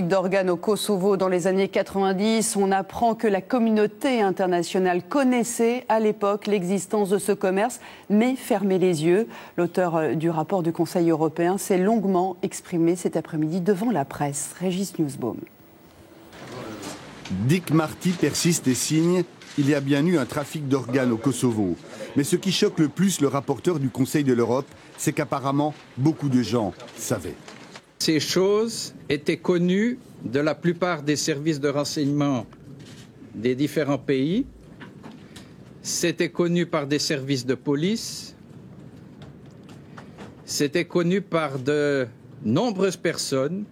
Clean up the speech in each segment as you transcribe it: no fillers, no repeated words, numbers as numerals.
D'organes au Kosovo dans les années 90, on apprend que la communauté internationale connaissait à l'époque l'existence de ce commerce, mais fermait les yeux. L'auteur du rapport du Conseil européen s'est longuement exprimé cet après-midi devant la presse. Régis Newsbaum. Dick Marty persiste et signe. Il y a bien eu un trafic d'organes au Kosovo. Mais ce qui choque le plus le rapporteur du Conseil de l'Europe, c'est qu'apparemment beaucoup de gens savaient. Ces choses étaient connues de la plupart des services de renseignement des différents pays. C'était connu par des services de police. C'était connu par de nombreuses personnes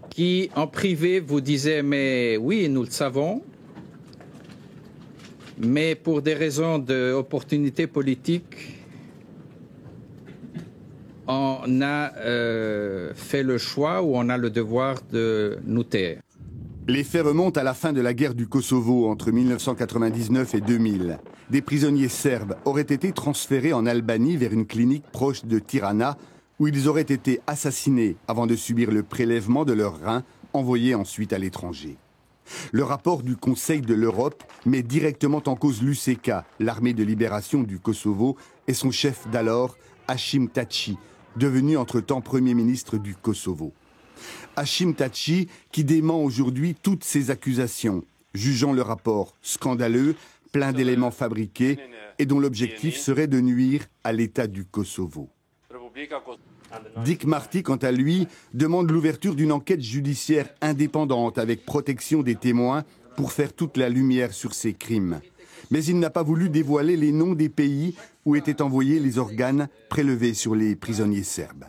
qui, en privé, vous disaient « mais oui, nous le savons ». Mais pour des raisons d'opportunité politique, on a fait le choix ou on a le devoir de nous taire. Les faits remontent à la fin de la guerre du Kosovo entre 1999 et 2000. Des prisonniers serbes auraient été transférés en Albanie vers une clinique proche de Tirana où ils auraient été assassinés avant de subir le prélèvement de leurs reins envoyés ensuite à l'étranger. Le rapport du Conseil de l'Europe met directement en cause l'UÇK, l'armée de libération du Kosovo, et son chef d'alors, Hashim Thaçi, devenu entre-temps Premier ministre du Kosovo. Hashim Thaçi qui dément aujourd'hui toutes ces accusations, jugeant le rapport scandaleux, plein d'éléments fabriqués et dont l'objectif serait de nuire à l'État du Kosovo. Dick Marty, quant à lui, demande l'ouverture d'une enquête judiciaire indépendante avec protection des témoins pour faire toute la lumière sur ces crimes. Mais il n'a pas voulu dévoiler les noms des pays où étaient envoyés les organes prélevés sur les prisonniers serbes.